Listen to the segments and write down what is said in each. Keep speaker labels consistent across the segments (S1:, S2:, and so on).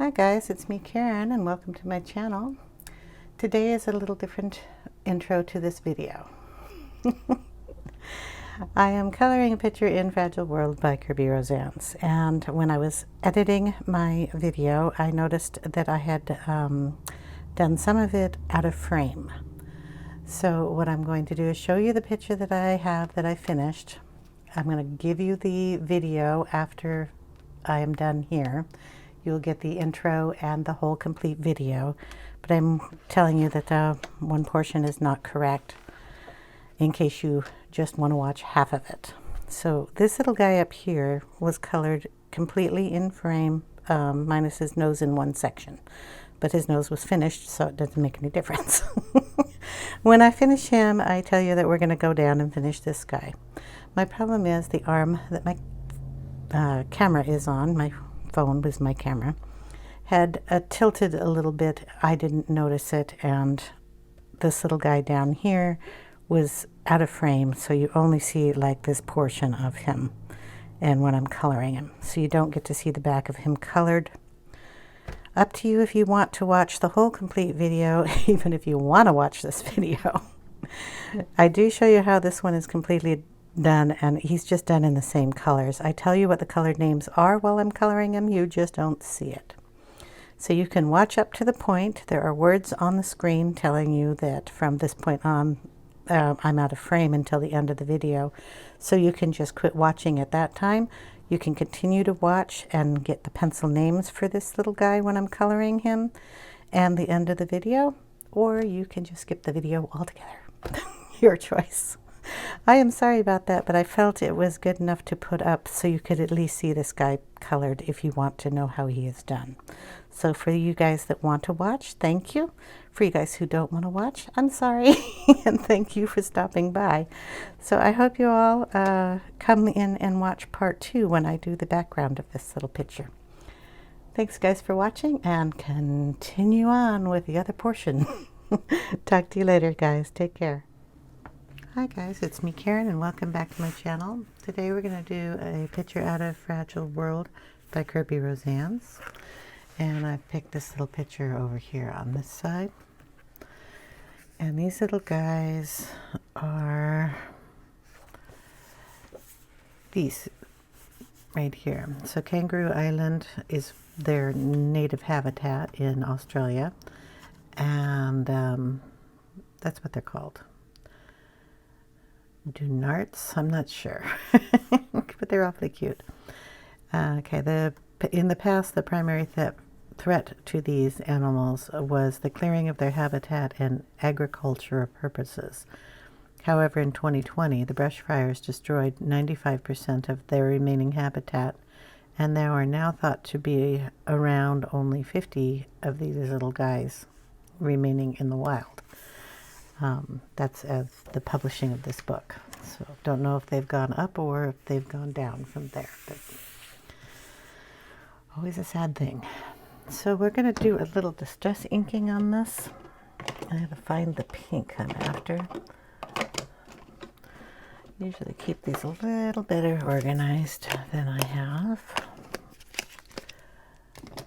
S1: Hi guys, it's me Karen and welcome to my channel. Today is a little different intro to this video. I am coloring a picture in Fragile World by Kerby Rosanes, and when I was editing my video I noticed that I had done some of it out of frame. So what I'm going to do is show you the picture that I have that I finished. I'm going to give you the video after I am done here. You'll get the intro and the whole complete video, but I'm telling you that one portion is not correct in case you just want to watch half of it. So this little guy up here was colored completely in frame, minus his nose in one section, but his nose was finished, so it doesn't make any difference. When I finish him, I tell you that we're going to go down and finish this guy. My problem is the arm that my camera is on, my phone was my camera, had tilted a little bit. I didn't notice it, and this little guy down here was out of frame, so you only see like this portion of him and when I'm coloring him, so you don't get to see the back of him colored. Up to you if you want to watch the whole complete video, even if you want to watch this video. I do show you how this one is completely done, and he's just done in the same colors. I tell you what the colored names are while I'm coloring him, you just don't see it. So you can watch up to the point. There are words on the screen telling you that from this point on I'm out of frame until the end of the video, so you can just quit watching at that time. You can continue to watch and get the pencil names for this little guy when I'm coloring him and the end of the video, or you can just skip the video altogether. Your choice. I am sorry about that, but I felt it was good enough to put up so you could at least see this guy colored if you want to know how he is done. So for you guys that want to watch, thank you. For you guys who don't want to watch, I'm sorry. And thank you for stopping by. So I hope you all come in and watch part 2 when I do the background of this little picture. Thanks guys for watching, and continue on with the other portion. Talk to you later guys. Take care. Hi guys, it's me Karen and welcome back to my channel. Today we're going to do a picture out of Fragile World by Kerby Rosanes. And I've picked this little picture over here on this side. And these little guys are these right here. So Kangaroo Island is their native habitat in Australia. And that's what they're called. Dunnarts, I'm not sure, but they're awfully cute. Okay, in the past, the primary threat to these animals was the clearing of their habitat and agricultural purposes. However, in 2020, the brush fires destroyed 95% of their remaining habitat, and there are now thought to be around only 50 of these little guys remaining in the wild. That's as the publishing of this book. So don't know if they've gone up or if they've gone down from there, but always a sad thing. So we're going to do a little distress inking on this. I have to find the pink I'm after. Usually keep these a little better organized than I have.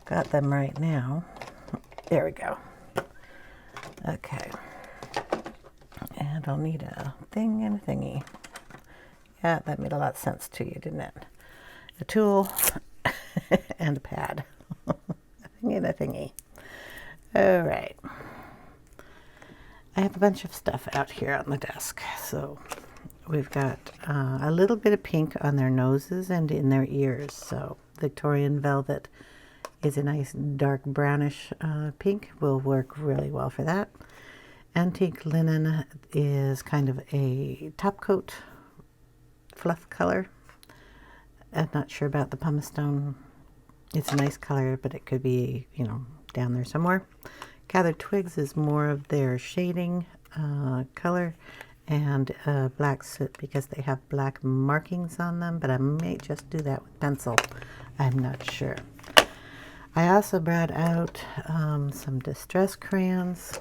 S1: Got them right now. There we go. Okay. And I'll need a thing and a thingy. Yeah, that made a lot of sense to you, didn't it? A tool and a pad. A thing and a thingy. All right. I have a bunch of stuff out here on the desk. So we've got a little bit of pink on their noses and in their ears. So Victorian velvet is a nice dark brownish pink. Will work really well for that. Antique linen is kind of a top coat fluff color. I'm not sure about the pumice stone. It's a nice color, but it could be, you know, down there somewhere. Gathered twigs is more of their shading color, and black soot because they have black markings on them, but I may just do that with pencil. I'm not sure. I also brought out some distress crayons,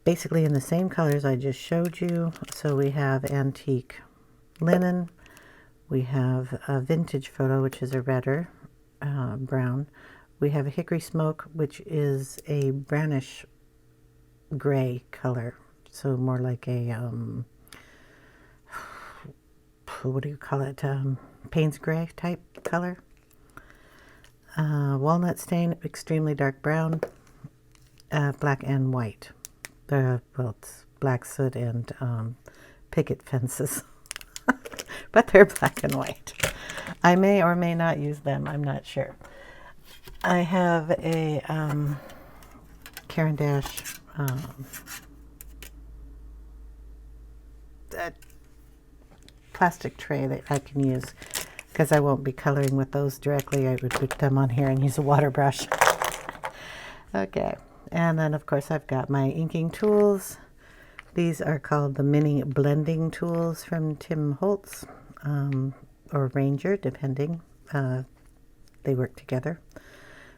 S1: basically in the same colors I just showed you. So we have antique linen, we have a vintage photo, which is a redder brown, we have a hickory smoke, which is a brownish gray color. So more like a, what do you call it? Payne's gray type color. Walnut stain, extremely dark brown, black and white. Well, it's black soot and picket fences, but they're black and white. I may or may not use them, I'm not sure. I have a Caran d'Ache plastic tray that I can use, because I won't be coloring with those directly. I would put them on here and use a water brush. Okay, and then of course I've got my inking tools. These are called the mini blending tools from Tim Holtz, or Ranger, depending. They work together.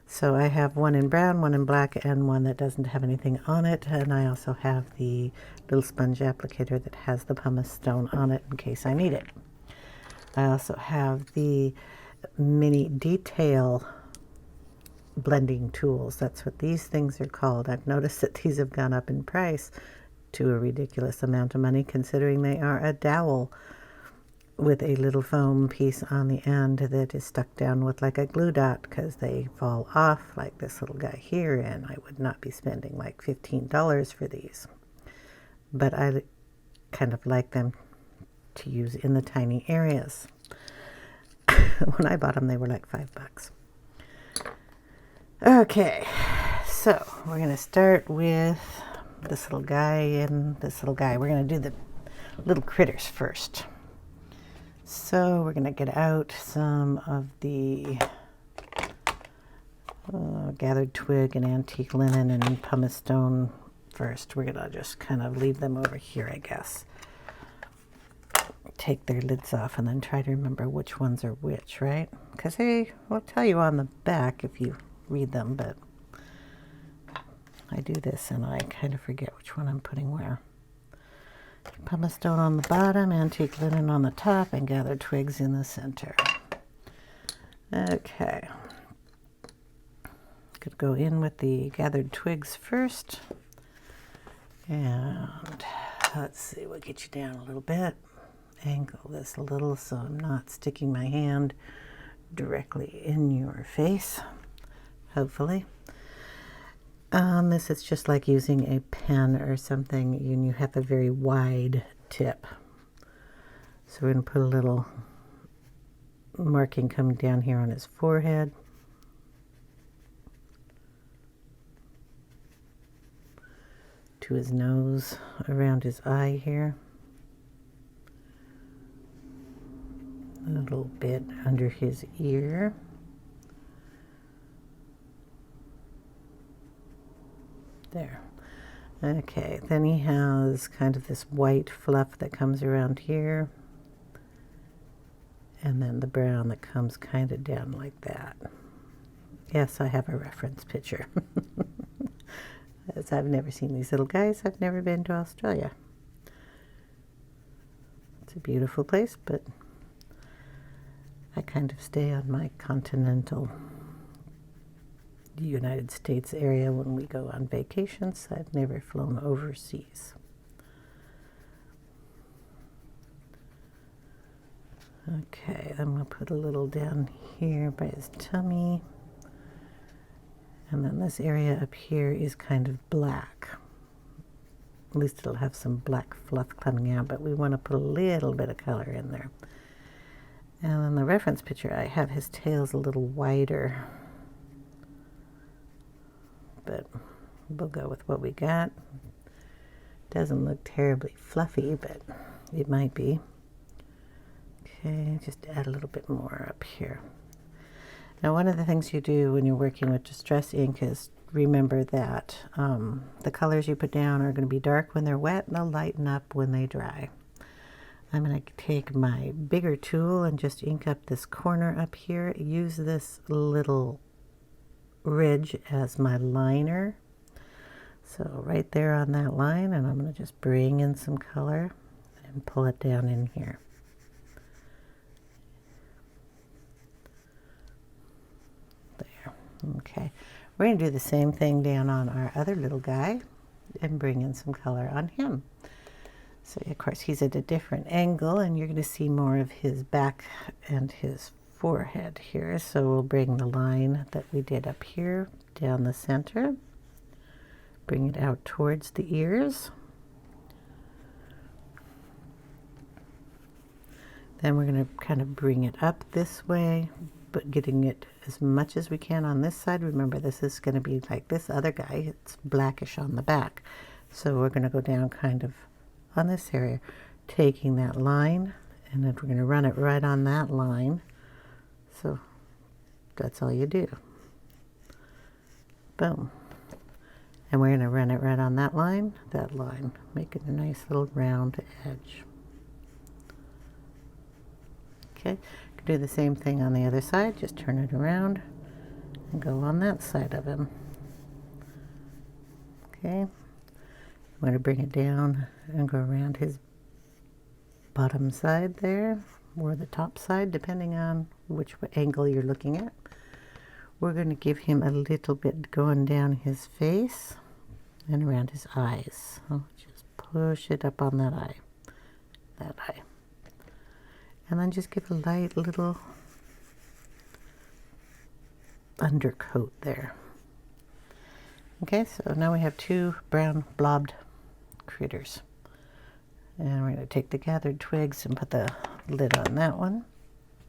S1: So I have one in brown, one in black, and one that doesn't have anything on it. And I also have the little sponge applicator that has the pumice stone on it in case I need it. I also have the mini detail blending tools. That's what these things are called. I've noticed that these have gone up in price to a ridiculous amount of money, considering they are a dowel with a little foam piece on the end that is stuck down with like a glue dot, because they fall off like this little guy here, and I would not be spending like $15 for these. But I kind of like them to use in the tiny areas. When I bought them, they were like $5. Okay, so we're going to start with this little guy and this little guy. We're going to do the little critters first. So we're going to get out some of the gathered twig and antique linen and pumice stone first. We're going to just kind of leave them over here, I guess. Take their lids off and then try to remember which ones are which, right? Because they will tell you on the back if you read them, but I do this and I kind of forget which one I'm putting where. Pumice stone on the bottom, antique linen on the top, and gathered twigs in the center. Okay. Could go in with the gathered twigs first. And let's see, we'll get you down a little bit. Angle this a little so I'm not sticking my hand directly in your face, hopefully. On this, it's just like using a pen or something, and you have a very wide tip. So we're going to put a little marking coming down here on his forehead. To his nose, around his eye here. A little bit under his ear. There. Okay, then he has kind of this white fluff that comes around here, and then the brown that comes kind of down like that. Yes, I have a reference picture. As I've never seen these little guys. I've never been to Australia. It's a beautiful place, but I kind of stay on my continental United States area when we go on vacations. I've never flown overseas. Okay, I'm going to put a little down here by his tummy. And then this area up here is kind of black. At least it'll have some black fluff coming out, but we want to put a little bit of color in there. And in the reference picture, I have his tails a little wider. But we'll go with what we got. Doesn't look terribly fluffy, but it might be. Okay, just add a little bit more up here. Now, one of the things you do when you're working with distress ink is remember that the colors you put down are going to be dark when they're wet and they'll lighten up when they dry. I'm going to take my bigger tool and just ink up this corner up here. Use this little ridge as my liner. So right there on that line, and I'm going to just bring in some color and pull it down in here. There. Okay, we're going to do the same thing down on our other little guy and bring in some color on him. So of course he's at a different angle, and you're going to see more of his back and his forehead here. So we'll bring the line that we did up here down the center, bring it out towards the ears. Then we're going to kind of bring it up this way, but getting it as much as we can on this side. Remember, this is going to be like this other guy. It's blackish on the back. So we're going to go down kind of on this area, taking that line, and then we're going to run it right on that line. So that's all you do. Boom. And we're going to run it right on that line, making a nice little round edge. Okay, do the same thing on the other side, just turn it around and go on that side of him. Okay, I'm going to bring it down and go around his bottom side there, or the top side, depending on which angle you're looking at. We're going to give him a little bit going down his face and around his eyes. So just push it up on that eye. And then just give a light little undercoat there. Okay, so now we have two brown blobbed critters. And we're going to take the gathered twigs and put the lid on that one.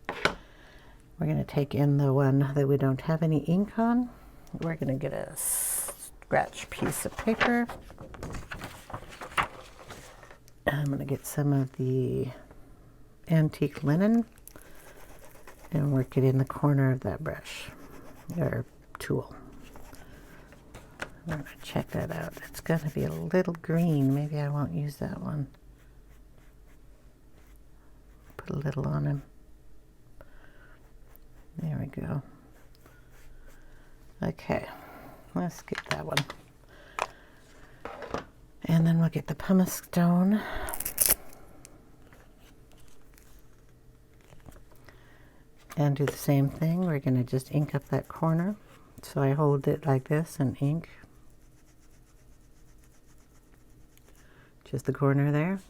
S1: We're going to take in the one that we don't have any ink on. We're going to get a scratch piece of paper. I'm going to get some of the antique linen and work it in the corner of that brush or tool. I'm going to check that out. It's going to be a little green. Maybe I won't use that one. Put a little on him. There we go. Okay, let's get that one. And then we'll get the pumice stone. And do the same thing. We're going to just ink up that corner. So I hold it like this and ink just the corner there,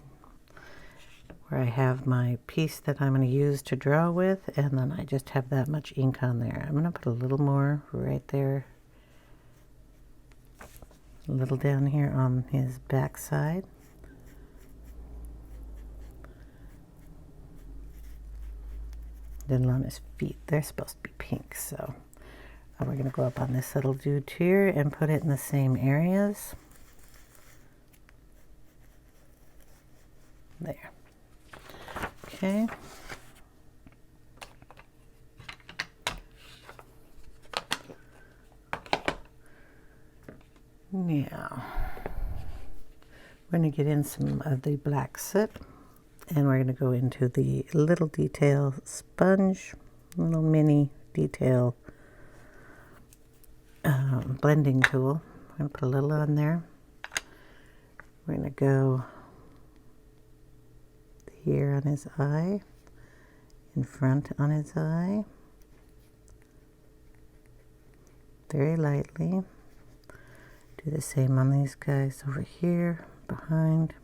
S1: where I have my piece that I'm going to use to draw with, and then I just have that much ink on there. I'm going to put a little more right there, a little down here on his back side. Then on his feet, they're supposed to be pink, so we're going to go up on this little dude here and put it in the same areas. There. Okay. Now, we're going to get in some of the black soot. And we're going to go into the little detail sponge, little mini detail blending tool. I'm going to put a little on there. We're going to go here on his eye, in front on his eye, very lightly. Do the same on these guys over here, behind,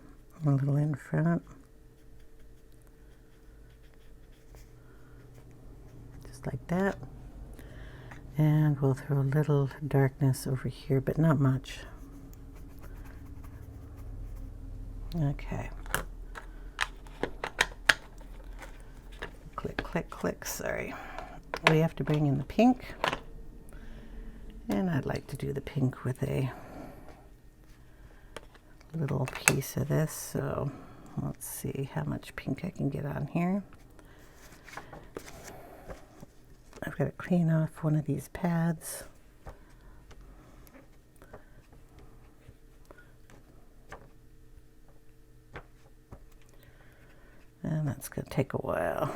S1: a little in front. Like that, and we'll throw a little darkness over here, but not much. Okay, click click click. Sorry, we have to bring in the pink, and I'd like to do the pink with a little piece of this, so let's see how much pink I can get on here. I've got to clean off one of these pads. And that's going to take a while.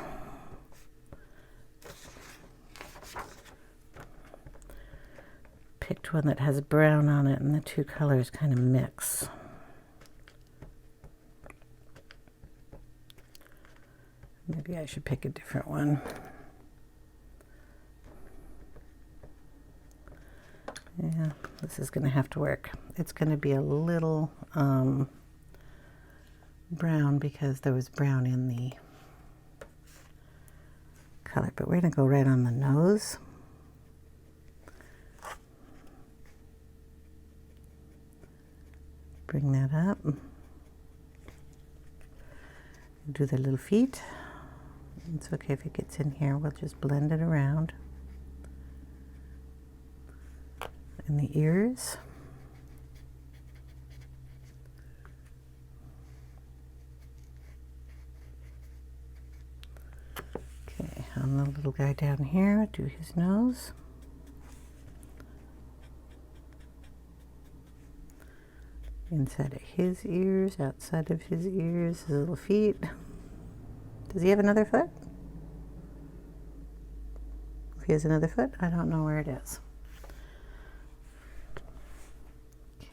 S1: Picked one that has brown on it, and the two colors kind of mix. Maybe I should pick a different one. This is going to have to work. It's going to be a little brown because there was brown in the color, but we're going to go right on the nose. Bring that up. Do the little feet. It's okay if it gets in here. We'll just blend it around. And the ears. Okay, on the little guy down here, do his nose. Inside of his ears, outside of his ears, his little feet. Does he have another foot? If he has another foot, I don't know where it is.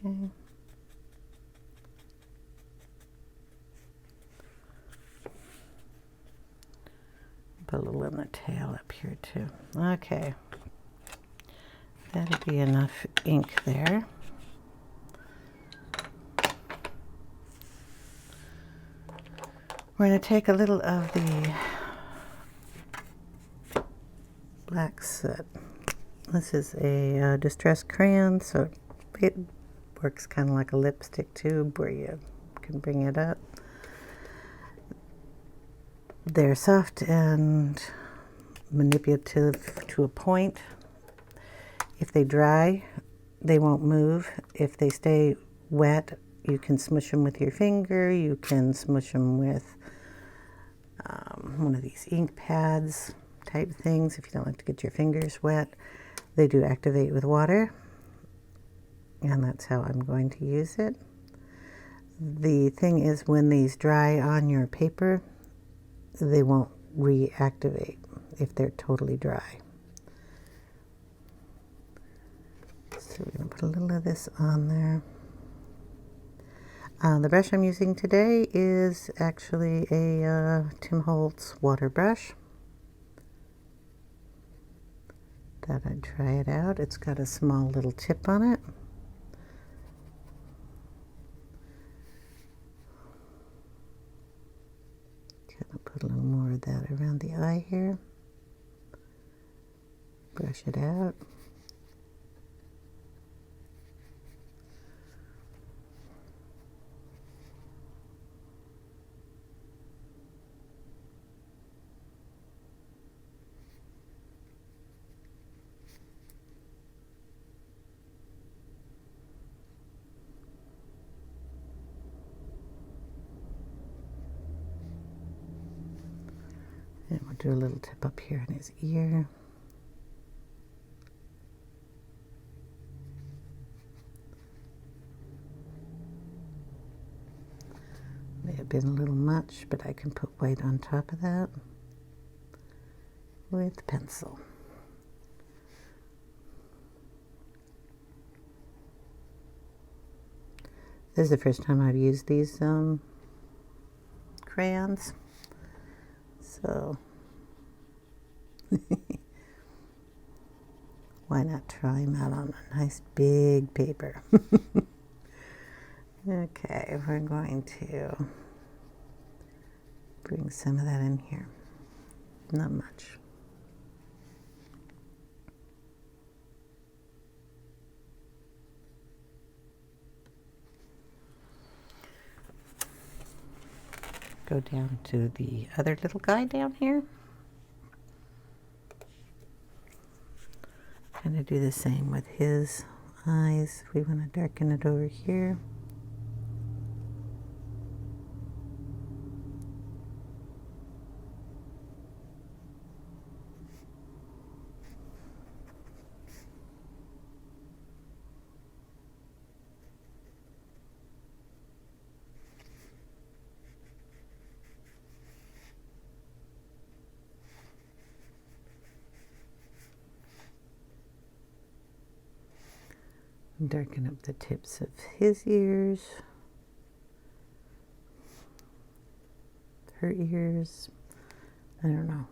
S1: Okay. Put a little in the tail up here too. Okay. That'll be enough ink there. We're going to take a little of the black soot. This is a distressed crayon, so it works kind of like a lipstick tube where you can bring it up. They're soft and manipulative to a point. If they dry, they won't move. If they stay wet, you can smush them with your finger. You can smush them with one of these ink pads type things if you don't like to get your fingers wet. They do activate with water, and that's how I'm going to use it. The thing is, when these dry on your paper, they won't reactivate if they're totally dry. So we're going to put a little of this on there. The brush I'm using today is actually a Tim Holtz water brush. Thought I'd try it out. It's got a small little tip on it. Gonna put a little more of that around the eye here. Brush it out. And we'll do a little tip up here in his ear. May have been a little much, but I can put white on top of that with pencil. This is the first time I've used these crayons. So why not try them out on a nice big paper? Okay, we're going to bring some of that in here. Not much. Go down to the other little guy down here. Kind of do the same with his eyes. We want to darken it over here. Darken up the tips of his ears, her ears. I don't know.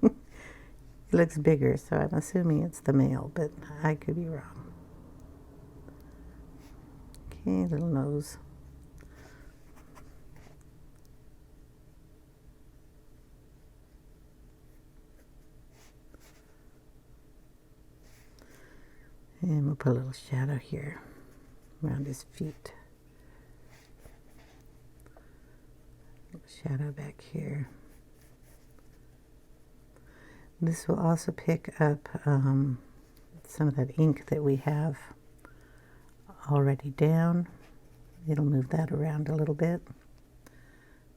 S1: It looks bigger, so I'm assuming it's the male, but I could be wrong. Okay, little nose. And we'll put a little shadow here around his feet. Shadow back here. This will also pick up some of that ink that we have already down. It'll move that around a little bit.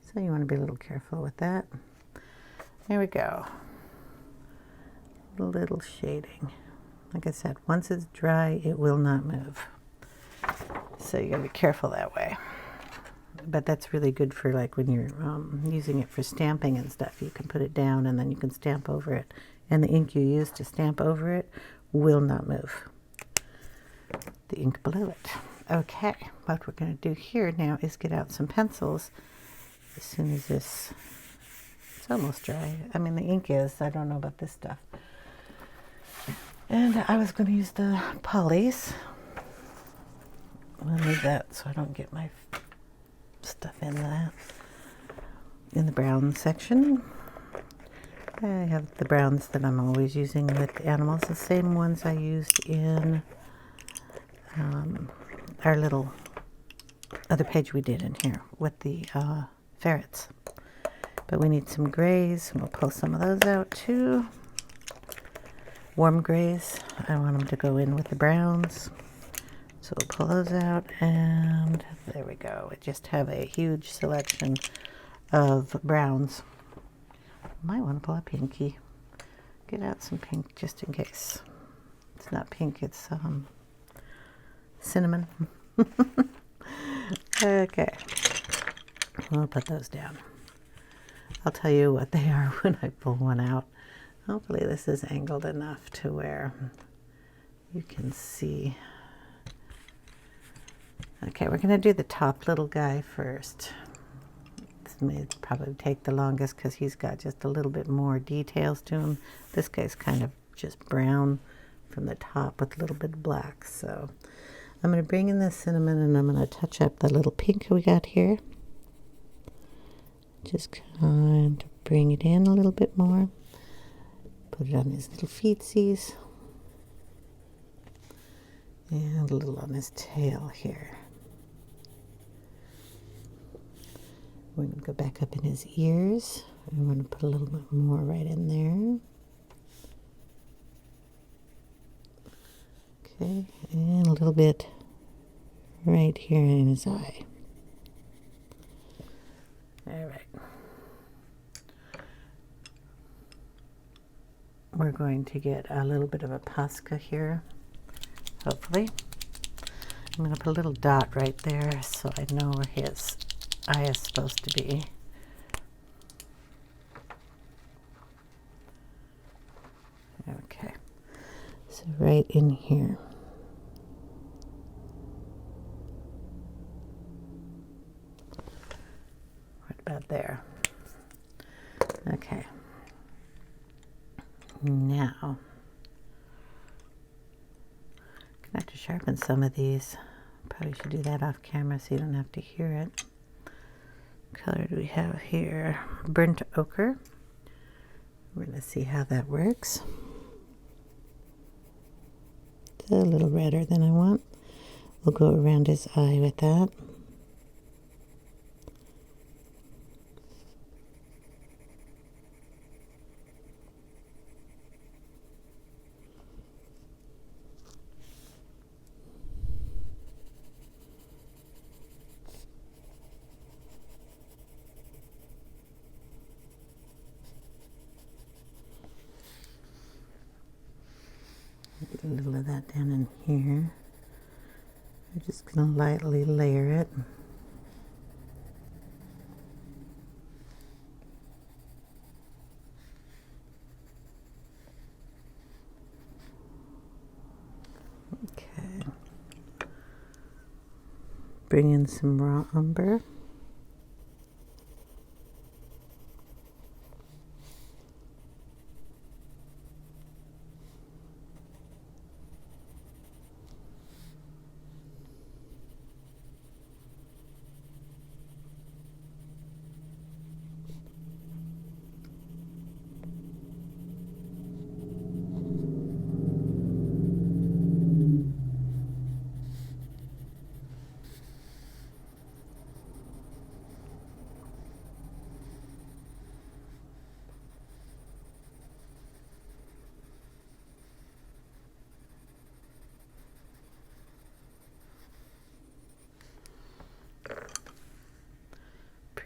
S1: So you want to be a little careful with that. There we go. A little shading. Like I said, once it's dry, it will not move. So you gotta be careful that way. But that's really good for like when you're using it for stamping and stuff. You can put it down and then you can stamp over it. And the ink you use to stamp over it will not move. The ink below it. Okay, what we're going to do here now is get out some pencils as soon as this, it's almost dry. I mean, the ink is, I don't know about this stuff. And I was going to use the polys. I'll leave that so I don't get my stuff in that. In the brown section, I have the browns that I'm always using with animals, the same ones I used in our little other page we did in here with the ferrets. But we need some grays, and we'll pull some of those out too. Warm grays, I want them to go in with the browns. So we'll pull those out, and there we go. We just have a huge selection of browns. Might want to pull a pinky. Get out some pink just in case. It's not pink, it's cinnamon. Okay, we'll put those down. I'll tell you what they are when I pull one out. Hopefully this is angled enough to where you can see. Okay, we're going to do the top little guy first. This may probably take the longest because he's got just a little bit more details to him. This guy's kind of just brown from the top with a little bit of black. So I'm going to bring in the cinnamon and I'm going to touch up the little pink we got here. Just kind of bring it in a little bit more. Put it on his little feetsies. And a little on his tail here. We're going to go back up in his ears. I'm going to put a little bit more right in there. Okay, and a little bit right here in his eye. All right. We're going to get a little bit of a Posca here, hopefully. I'm going to put a little dot right there so I know where his eye is supposed to be. Okay, so right in here. Right about there. Okay. Now, I'm gonna have to sharpen some of these. Probably should do that off camera so you don't have to hear it. What color do we have here? Burnt ochre. We're gonna see how that works. It's a little redder than I want. We'll go around his eye with that. Get a little of that down in here. We're just going to lightly layer it. Okay. Bring in some raw umber.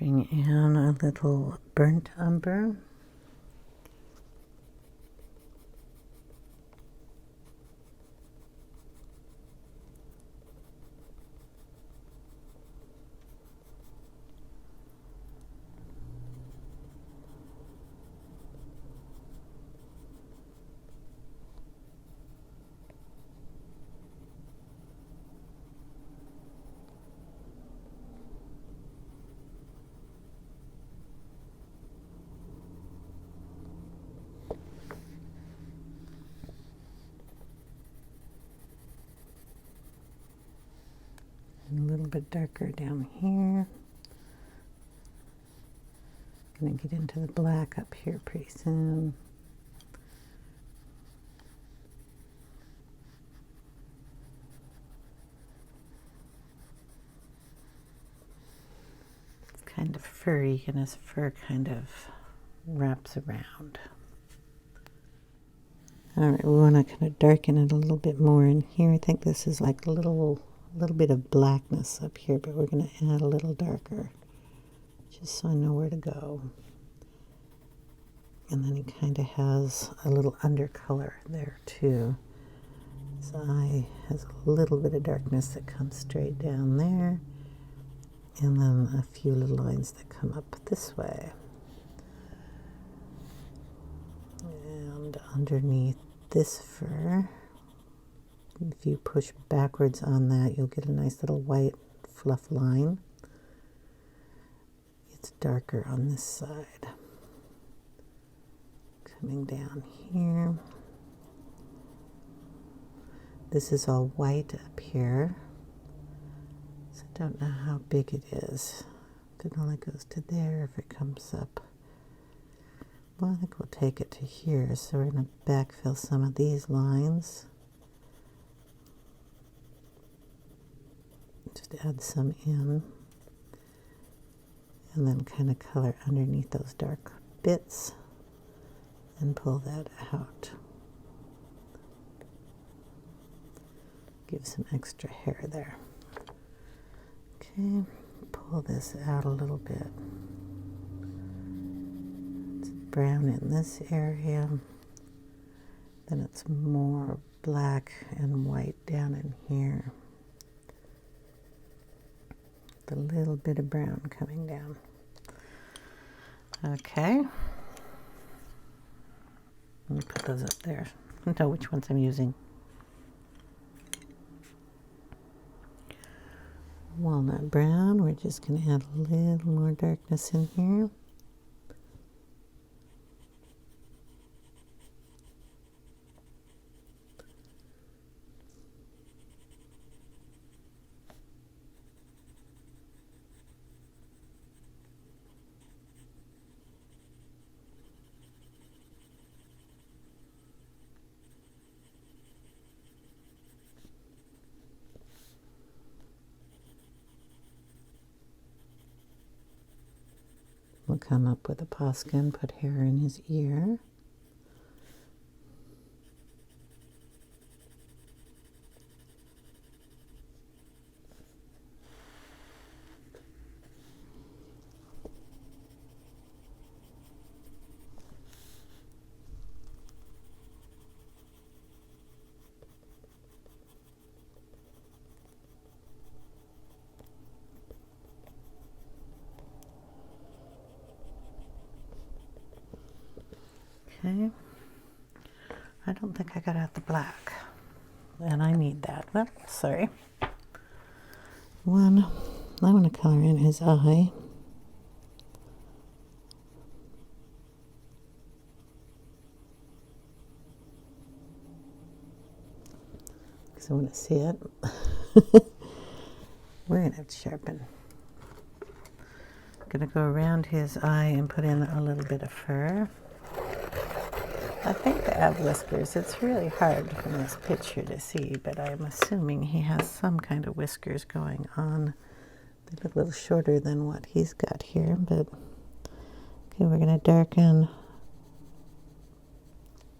S1: bring in a little burnt umber. A little bit darker down here. Gonna get into the black up here pretty soon. It's kind of furry, and his fur kind of wraps around. All right, we want to kind of darken it a little bit more in here. I think this is like a little bit of blackness up here, but we're going to add a little darker just so I know where to go. And then he kind of has a little undercolor there too. His eye has a little bit of darkness that comes straight down there, and then a few little lines that come up this way. And underneath this fur, if you push backwards on that, you'll get a nice little white fluff line. It's darker on this side. Coming down here. This is all white up here. So I don't know how big it is. If it only goes to there, if it comes up. Well, I think we'll take it to here. So we're going to backfill some of these lines. Just add some in, and then kind of color underneath those dark bits and pull that out. Give some extra hair there. Okay, pull this out a little bit. It's brown in this area, then it's more black and white down in here. A little bit of brown coming down. Okay. Let me put those up there. I don't know which ones I'm using. Walnut brown. We're just going to add a little more darkness in here. We'll come up with a poskin, put hair in his ear. Okay, I don't think I got out the black, and I need that. Oh, sorry. One, I want to color in his eye. Because I want to see it. We're going to have to sharpen. I'm going to go around his eye and put in a little bit of fur. I think they have whiskers. It's really hard from this picture to see, but I'm assuming he has some kind of whiskers going on. They look a little shorter than what he's got here, but okay, we're going to darken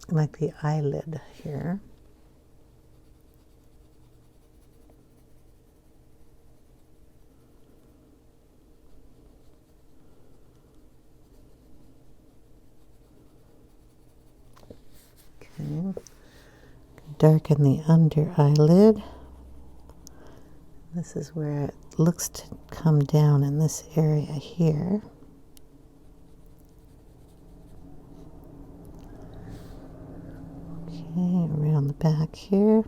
S1: like the eyelid here. darken the under eyelid. This is where it looks to come down in this area here. Okay, around the back here.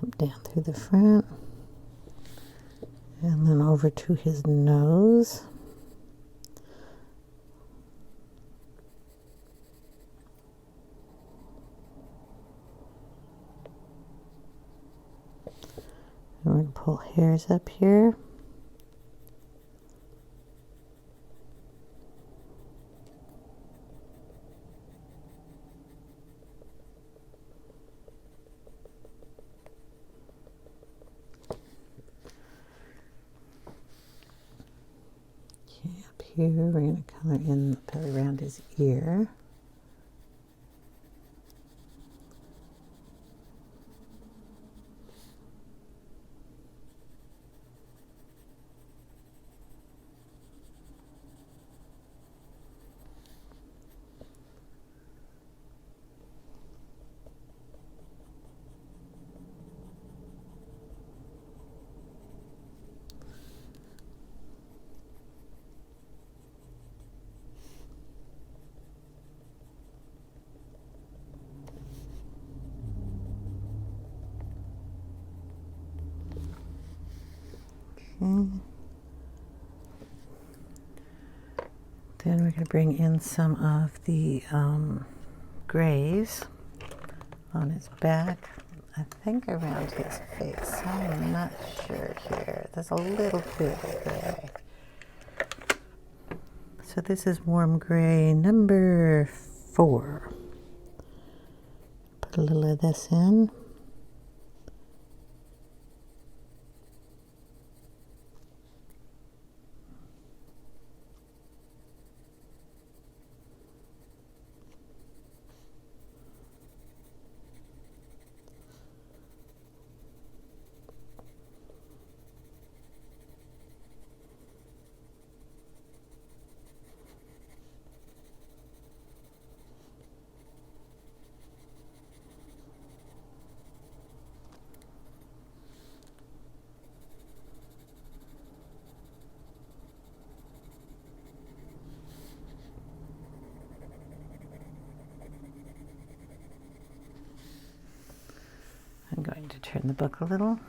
S1: Come down through the front. And then over to his nose. We're going to pull hairs up here. Okay, up here we're going to color in around his ear. Okay. Then we're going to bring in some of the grays on his back. I think around his face. I'm not sure here. There's a little bit of gray. So this is warm gray number 4. Put a little of this in. I'm going to turn the book a little.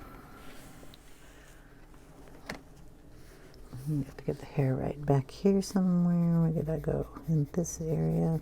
S1: You have to get the hair right back here somewhere. Where did I go? In this area.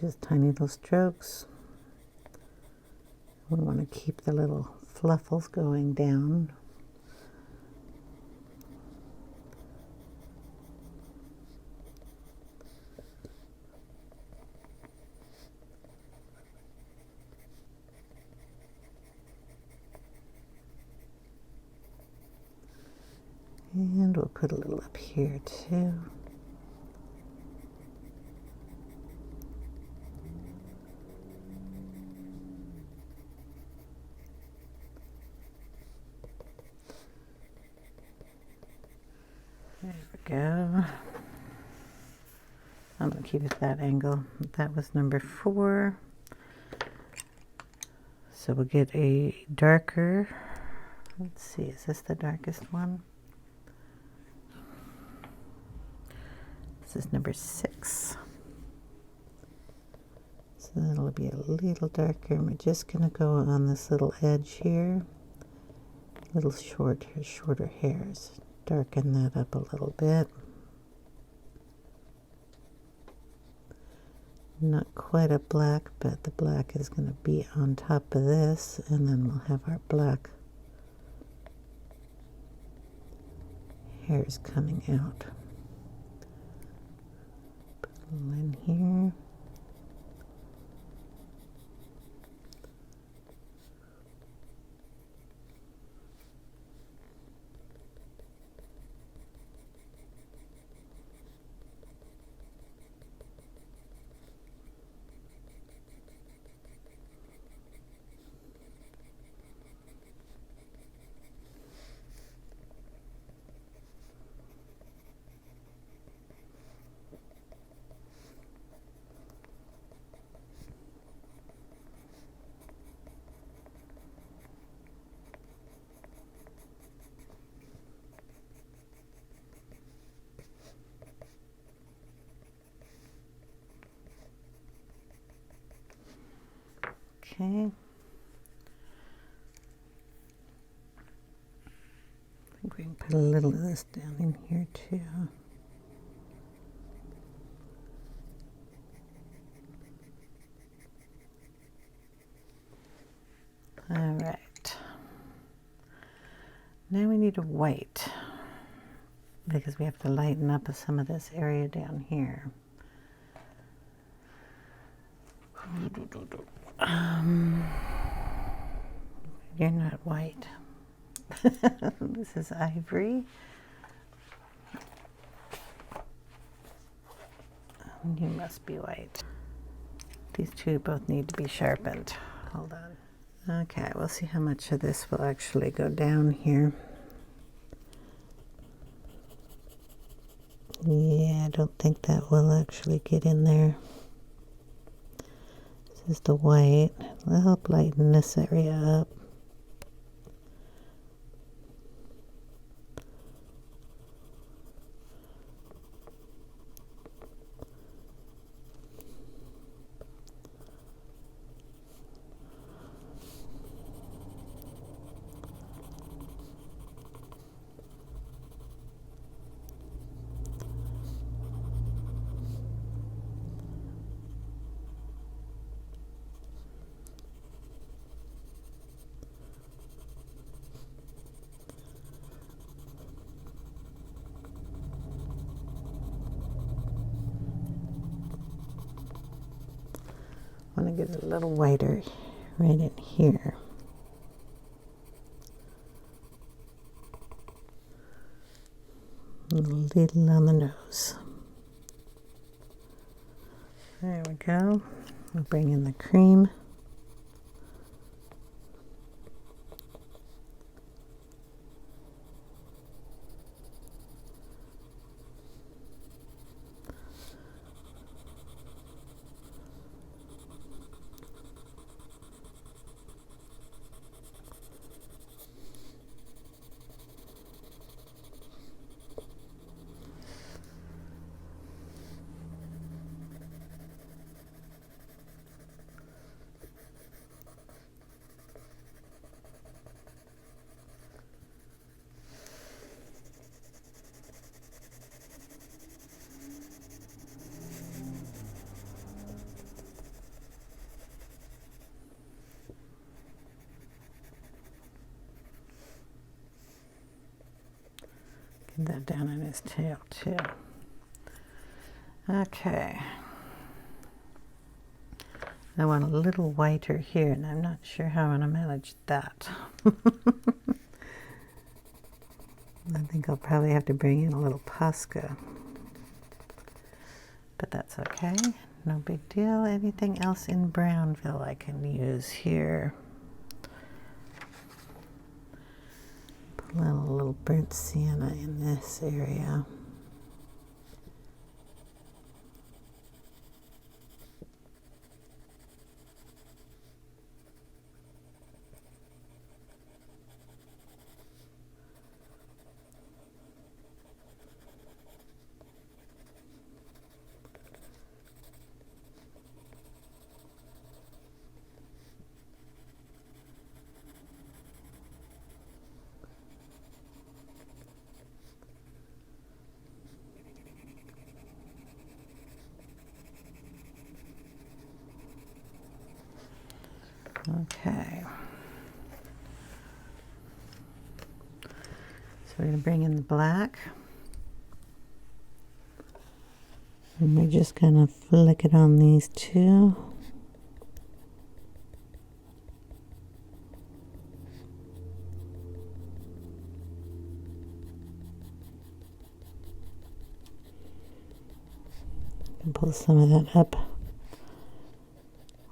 S1: Just tiny little strokes. We want to keep the little fluffles going down. And we'll put a little up here too. There we go. I'm going to keep it that angle. That was number 4. So we'll get a darker. Let's see, is this the darkest one? This is number 6. So that'll be a little darker. We're just going to go on this little edge here. Little shorter hairs. Darken that up a little bit. Not quite a black, but the black is going to be on top of this, and then we'll have our black hairs coming out. Put a little in here. Okay. I think we can put a little of this down in here too. All right. Now we need a white because we have to lighten up some of this area down here. You're not white. This is Ivory. You must be white. These two both need to be sharpened. Hold on. Okay, we'll see how much of this will actually go down here. Yeah, I don't think that will actually get in there. This is the white. It'll help lighten this area up. I want to get it a little whiter right in here. A little on the nose. There we go. We'll bring in the cream. Get that down in his tail too. Okay. I want a little whiter here, and I'm not sure how I'm going to manage that. I think I'll probably have to bring in a little Posca. But that's okay. No big deal. Anything else in Brownville I can use here? Put a little burnt sienna in this area. Okay. So we're going to bring in the black. And we're just going to flick it on these two. And pull some of that up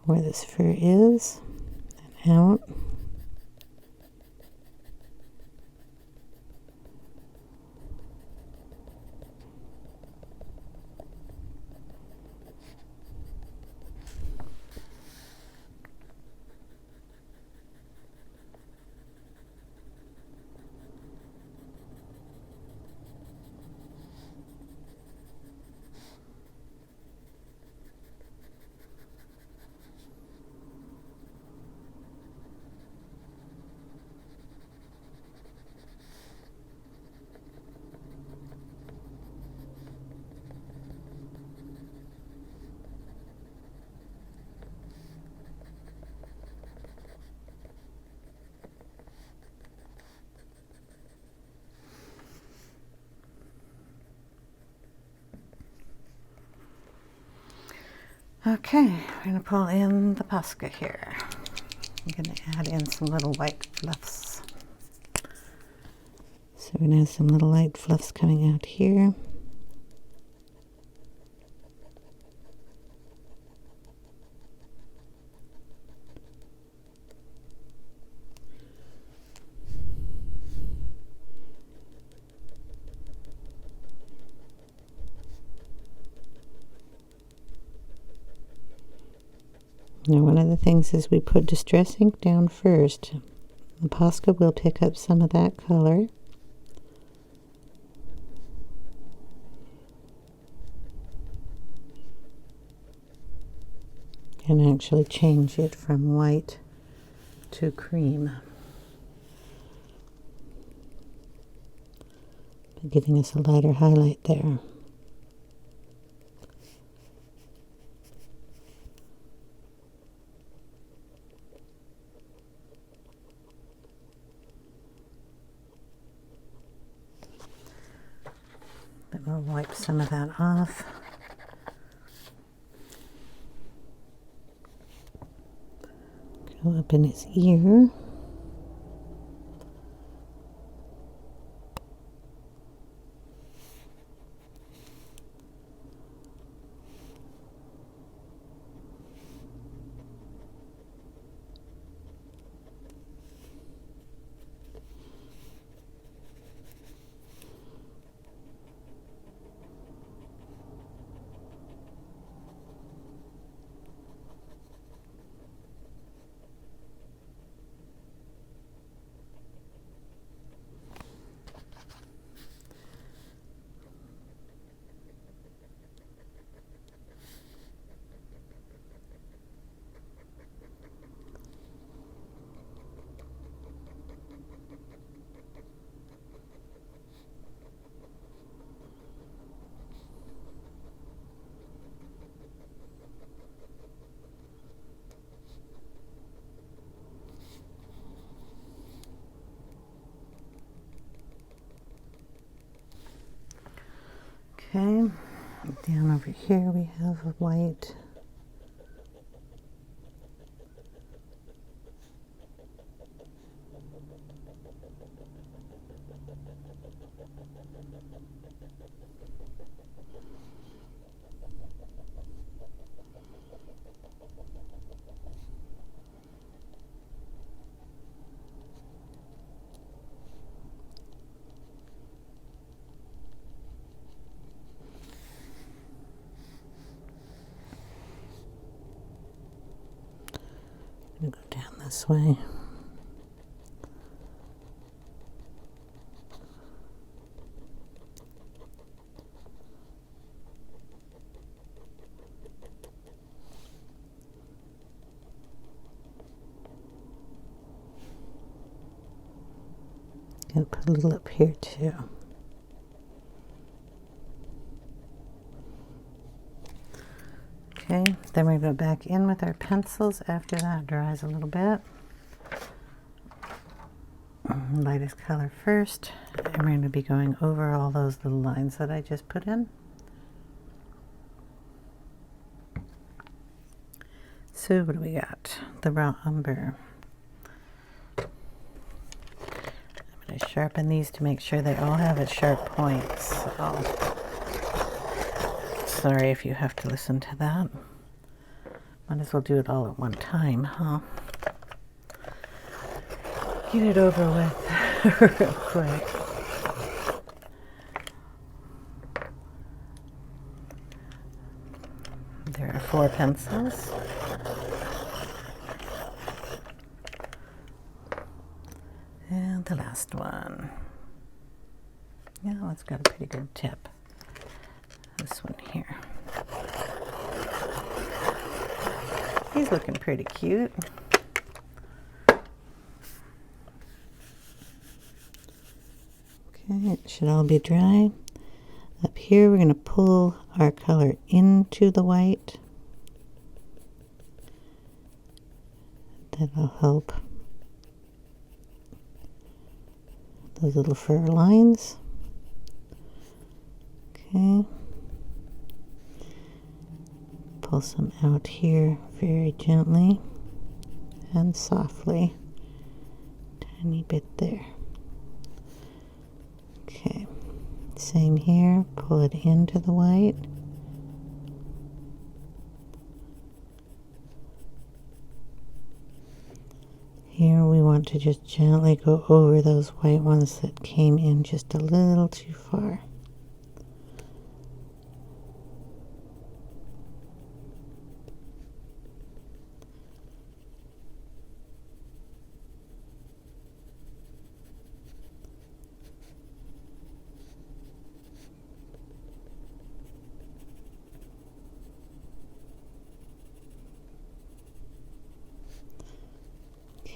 S1: where this fur is and out. Okay, we're going to pull in the Posca here. I'm going to add in some little white fluffs. So we're going to have some little light fluffs coming out here. Now one of the things is we put distress ink down first. The Posca will pick up some of that color. And actually change it from white to cream. Giving us a lighter highlight there. Then we'll wipe some of that off. Go up in his ear. Okay, down over here we have a white. I'm going to go down this way. And put a little up here too. Okay, then we're going to go back in with our pencils after that dries a little bit. Lightest color first, and we're going to be going over all those little lines that I just put in. So what do we got? The raw umber. I'm going to sharpen these to make sure they all have its sharp points. So, sorry if you have to listen to that. Might as well do it all at one time, huh? Get it over with real quick. There are 4 pencils. And the last one. Yeah, it's got a pretty good tip. This one here. He's looking pretty cute. Okay, it should all be dry. Up here we're going to pull our color into the white. That'll help those little fur lines. Okay. Pull some out here very gently and softly. Tiny bit there. Okay. Same here. Pull it into the white. Here we want to just gently go over those white ones that came in just a little too far.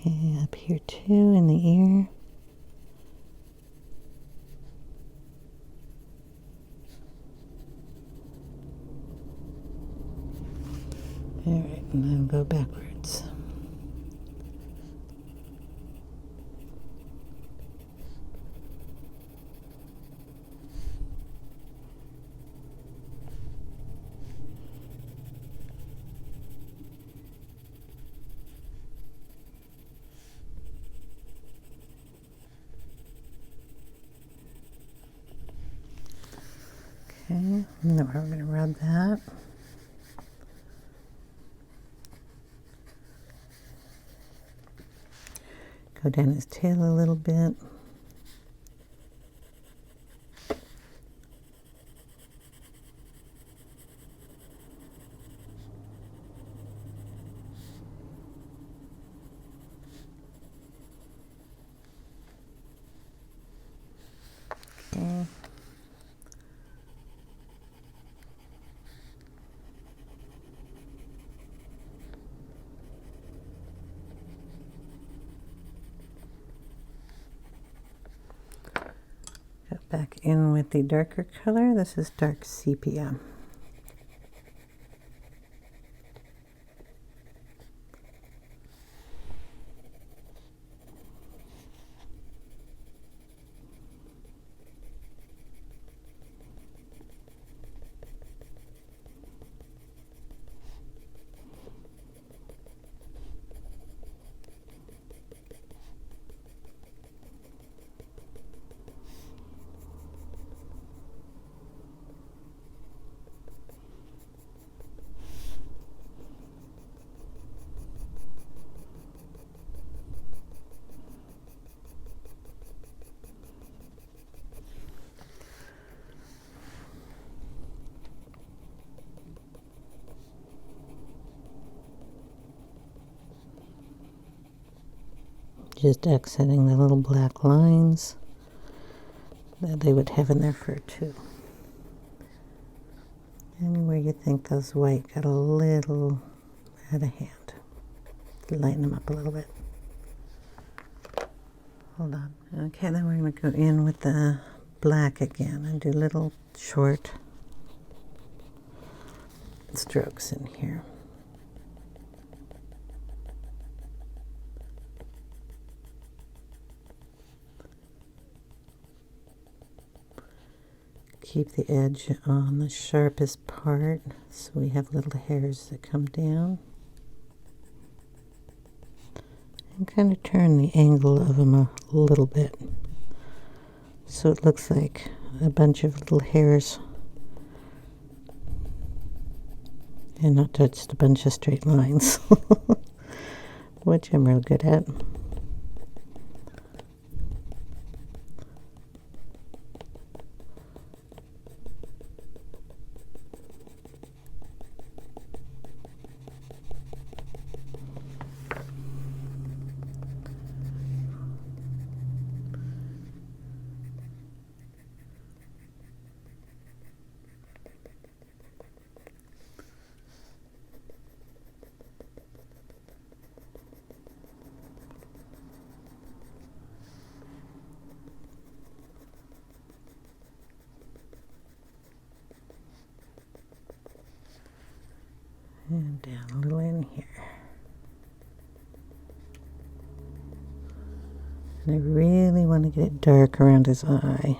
S1: Okay, up here too in the ear. Alright, and then go backwards. Okay, and then we're going to rub that. Go down his tail a little bit. Okay. Back in with the darker color. This is dark sepia. Just accenting the little black lines that they would have in their fur too. Anywhere you think those white got a little out of hand, lighten them up a little bit. Hold on. Okay, then we're going to go in with the black again and do little short strokes in here. Keep the edge on the sharpest part so we have little hairs that come down. And kind of turn the angle of them a little bit so it looks like a bunch of little hairs and not just a bunch of straight lines, which I'm real good at. And down a little in here. And I really want to get it dark around his eye.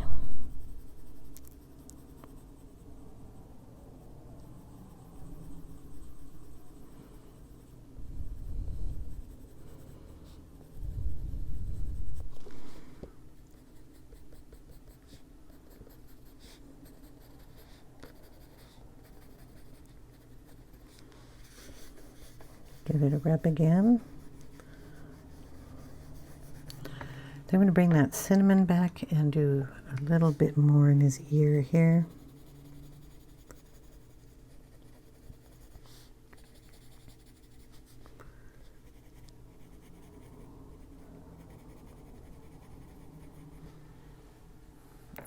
S1: Give it a rub again. Then I'm going to bring that cinnamon back and do a little bit more in his ear here.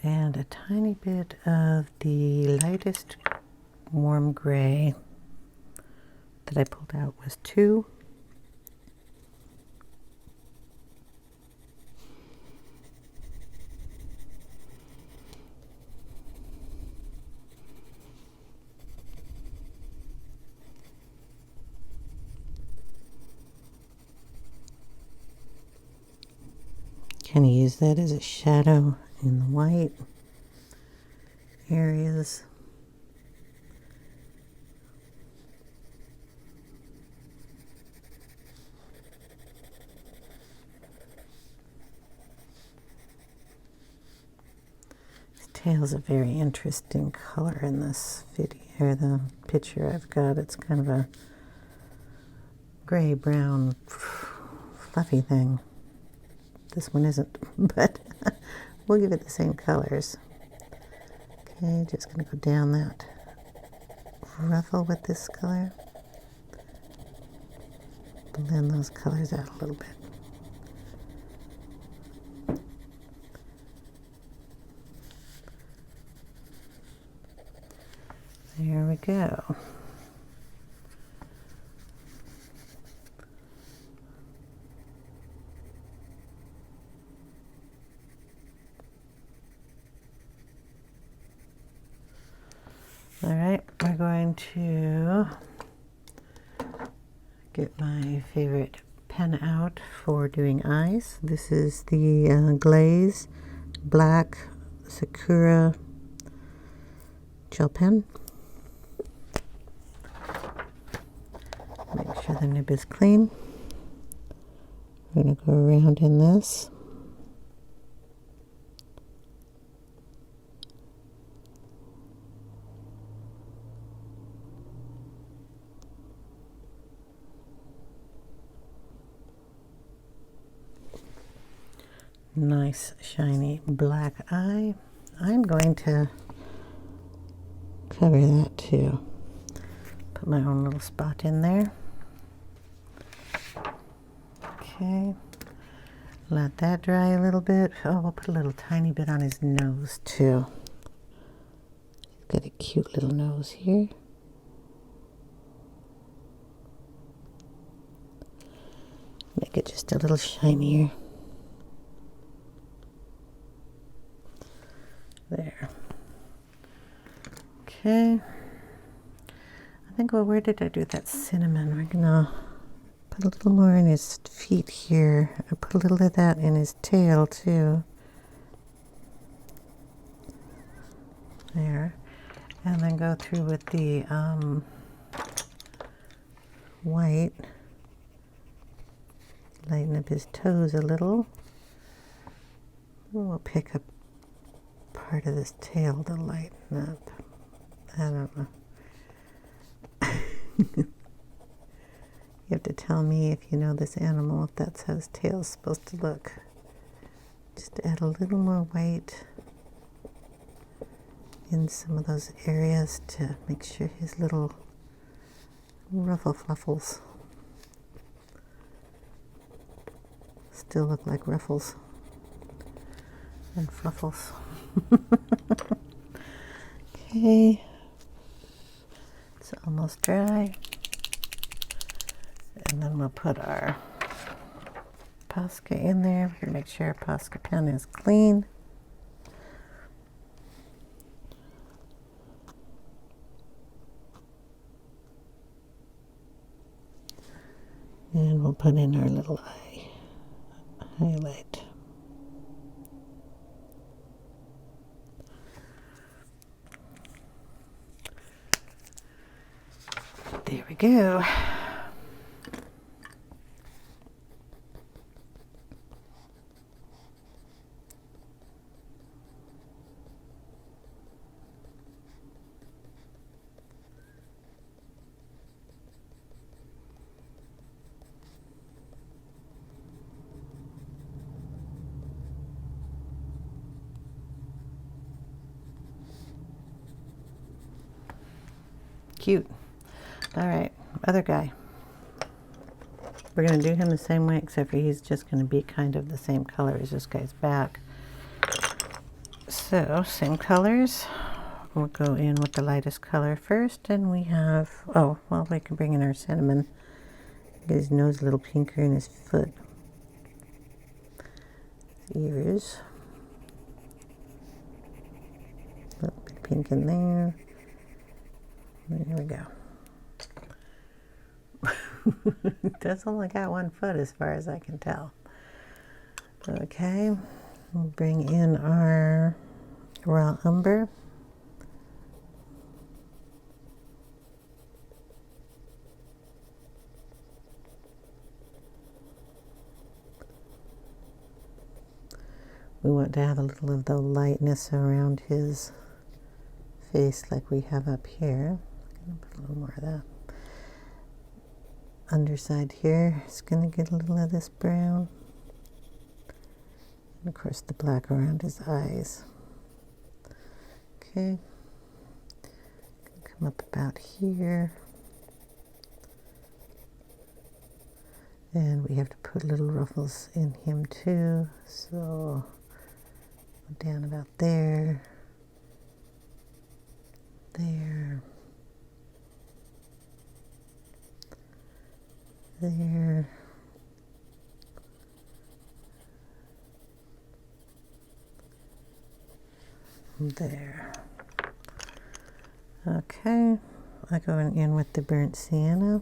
S1: And a tiny bit of the lightest warm gray that I pulled out was 2. Kind of use that as a shadow in the white areas. His tail's a very interesting color in this video, or the picture I've got. It's kind of a gray, brown, fluffy thing. This one isn't, but we'll give it the same colors. Okay, just going to go down that ruffle with this color. Blend those colors out a little bit. There we go. All right, we're going to get my favorite pen out for doing eyes. This is the Glaze Black Sakura gel pen. Make sure the nib is clean. We're going to go around in this. Nice shiny black eye. I'm going to cover that too. Put my own little spot in there. Okay. Let that dry a little bit. Oh, we'll put a little tiny bit on his nose too. He's got a cute little nose here. Make it just a little shinier. There. Okay. think, well, where did I do that cinnamon? We're gonna put a little more in his feet here. I put a little of that in his tail too. There. And then go through with the white. Lighten up his toes a little. We'll pick up part of this tail to lighten up. I don't know. You have to tell me if you know this animal, if that's how his tail's supposed to look. Just add a little more white in some of those areas to make sure his little ruffle fluffles still look like ruffles and fluffles. Okay, it's almost dry. And then we'll put our Posca in there. We're going to make sure our Posca pen is clean. And we'll put in our little eye highlight. There we go. Cute. All right, other guy. We're going to do him the same way, except for he's just going to be kind of the same color as this guy's back. So, same colors. We'll go in with the lightest color first, and we have, oh, well, we can bring in our cinnamon. Get his nose a little pinker and his foot. Ears. A little bit of pink in there. There we go. It does only got 1 foot as far as I can tell. Okay, we'll bring in our raw umber. We want to have a little of the lightness around his face like we have up here. I'm gonna put a little more of that. Underside here is going to get a little of this brown. And of course the black around his eyes. Okay. Come up about here. And we have to put little ruffles in him too. So down about there. There. There. There. Okay, I go in with the burnt sienna.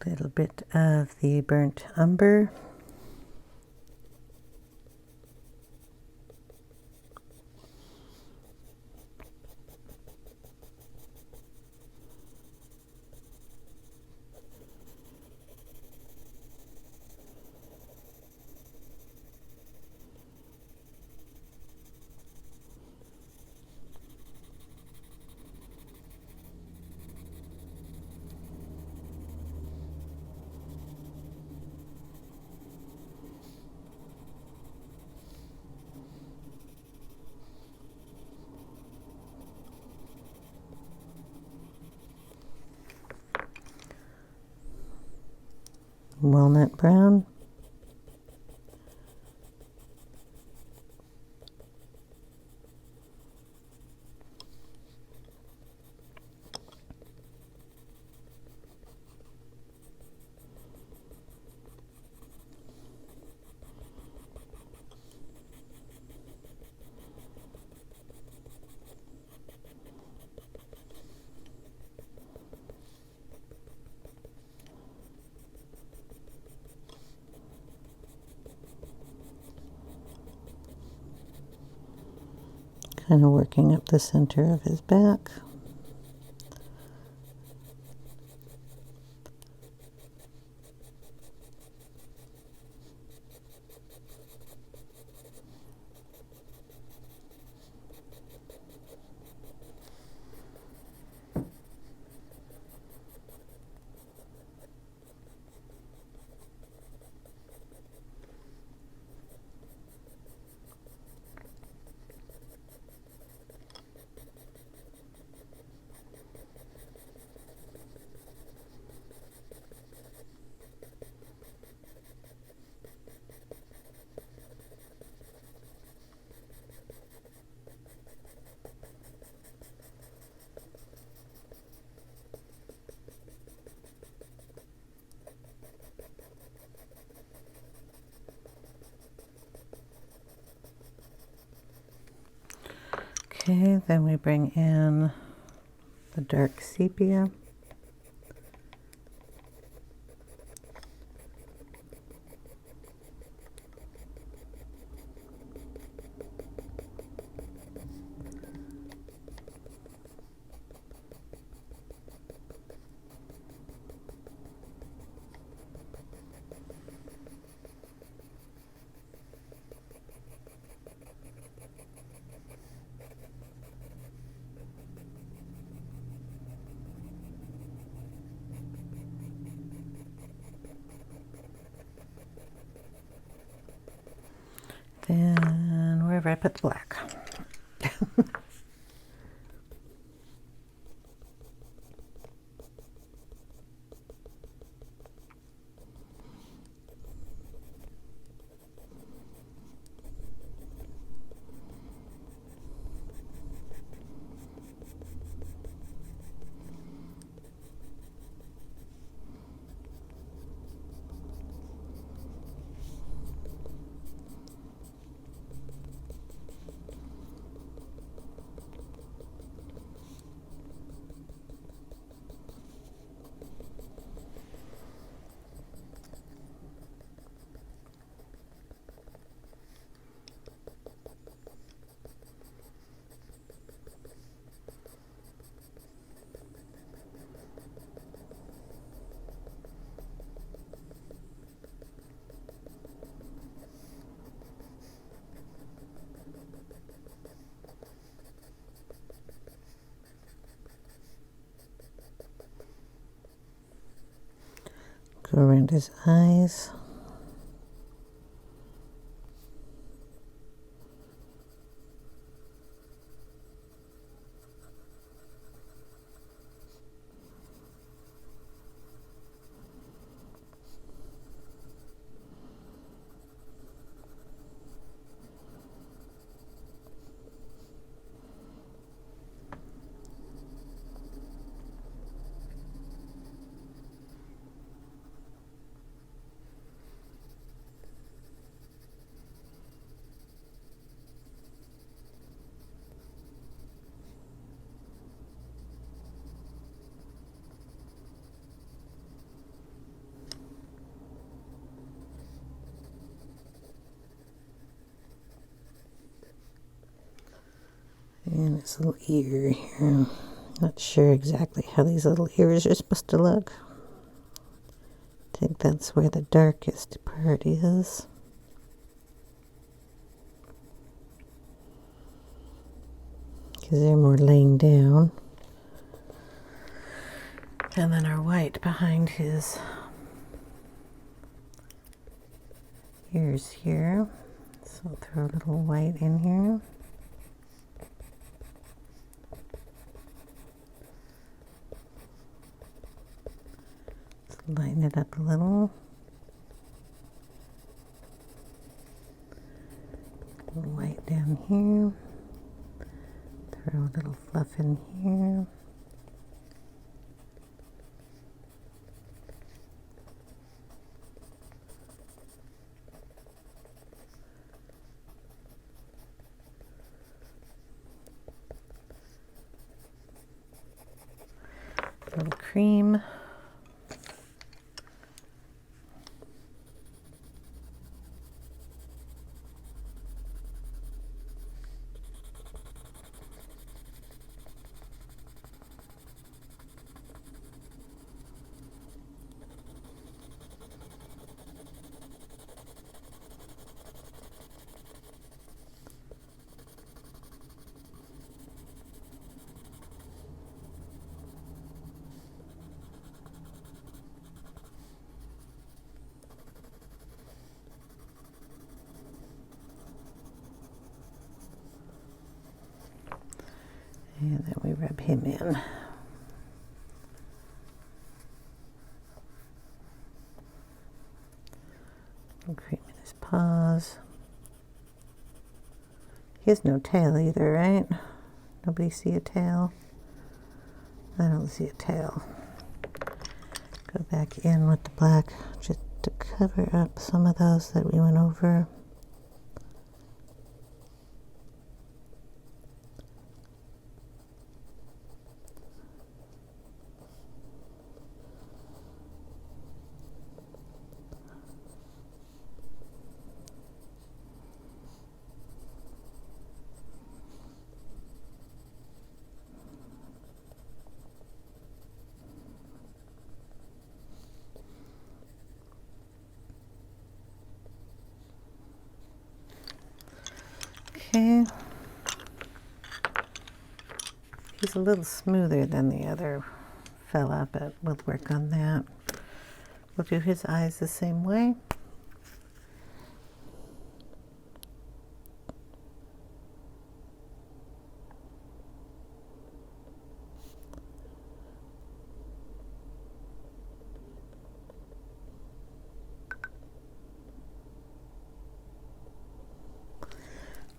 S1: A little bit of the burnt umber. walnut brown, kind of working up the center of his back. Okay, then we bring in the dark sepia. Then wherever I put the black. Go around his eyes. And his little ear here. Not sure exactly how these little ears are supposed to look. I think that's where the darkest part is. Because they're more laying down. And then our white behind his ears here. So I'll throw a little white in here. Lighten it up a little. down here. Throw a little fluff in here. A little cream. And then we rub him in. Cream in his paws. He has no tail either, right? Nobody see a tail? I don't see a tail. Go back in with the black just to cover up some of those that we went over. Okay, he's a little smoother than the other fella, but we'll work on that. We'll do his eyes the same way.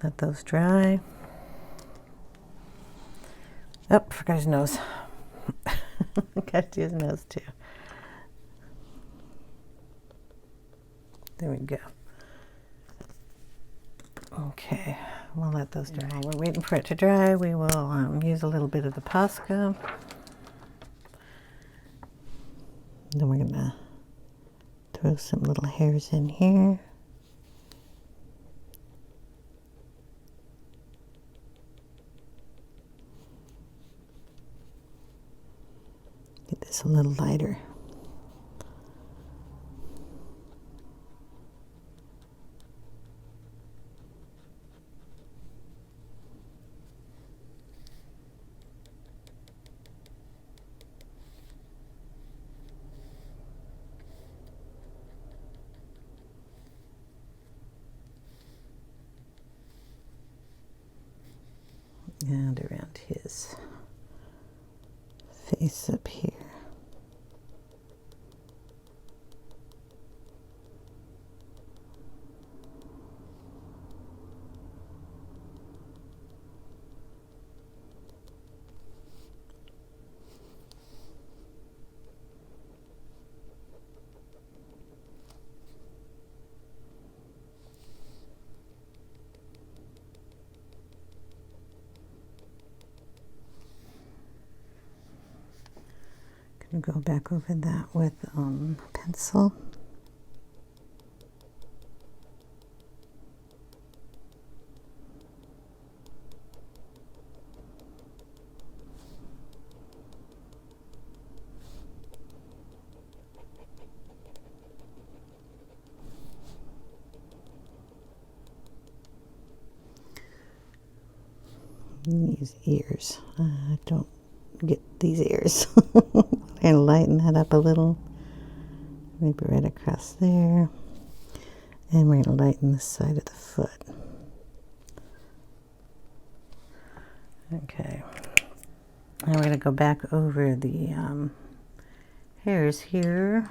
S1: Let those dry. Oh, forgot his nose. Got to do his nose too. There we go. Okay, we'll let those dry. While we're waiting for it to dry, we will use a little bit of the Posca. Then we're gonna throw some little hairs in here. Get this a little lighter. And around his face up here. Go back over that with pencil. These ears, I don't get these ears. And lighten that up a little, maybe right across there, and we're going to lighten the side of the foot. Okay, now we're going to go back over the hairs here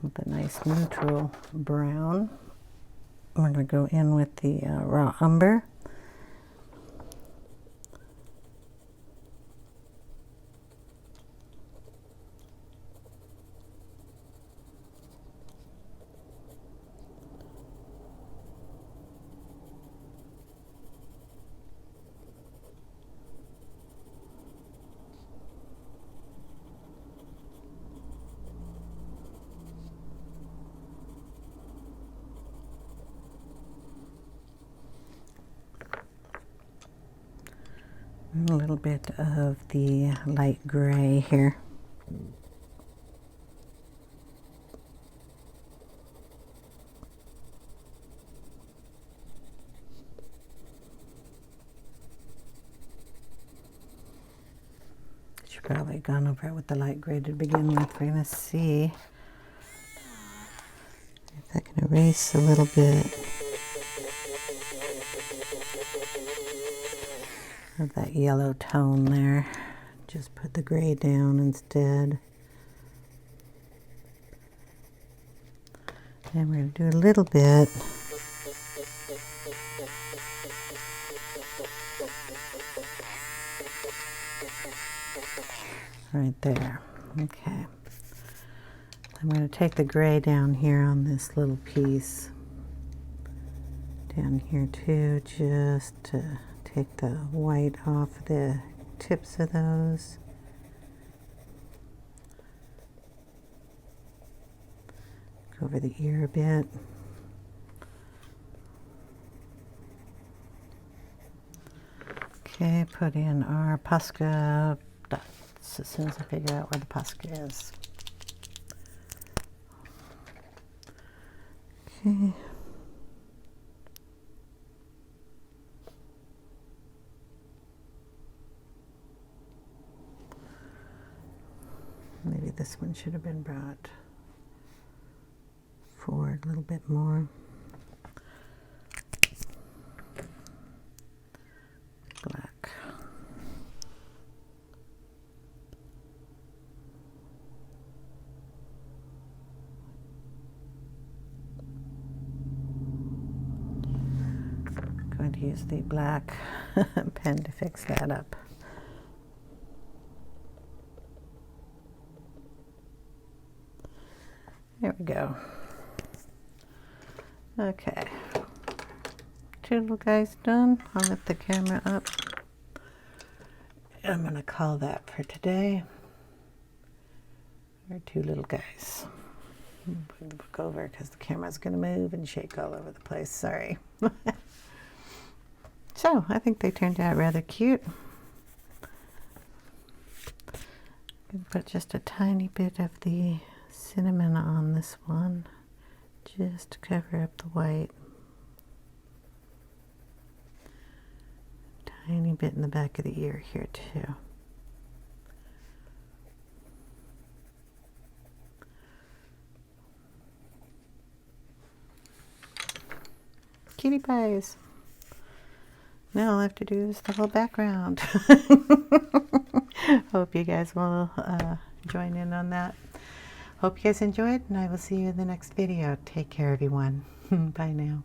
S1: with a nice neutral brown. we're going to go in with the raw umber. A little bit of the light gray here. Should probably have gone over it with the light gray to begin with. We're going to see if I can erase a little bit of that yellow tone there. Just put the gray down instead. And we're going to do a little bit right there. Okay. I'm going to take the gray down here on this little piece. Down here too, just to take the white off the tips of those. Go over the ear a bit. Okay, put in our Posca dots as soon as I figure out where the Posca is. Okay. Maybe this one should have been brought forward a little bit more. Black. I'm going to use the black pen to fix that up. There we go. Okay. Two little guys done. I'll lift the camera up. I'm going to call that for today. Our two little guys. Bring the book over because the camera's going to move and shake all over the place. Sorry. So, I think they turned out rather cute. I'm going to put just a tiny bit of the cinnamon on this one, just to cover up the white. Tiny bit in the back of the ear here too. Cutie pies. Now all I have to do is the whole background. Hope you guys will join in on that. Hope you guys enjoyed, and I will see you in the next video. Take care, everyone. Bye now.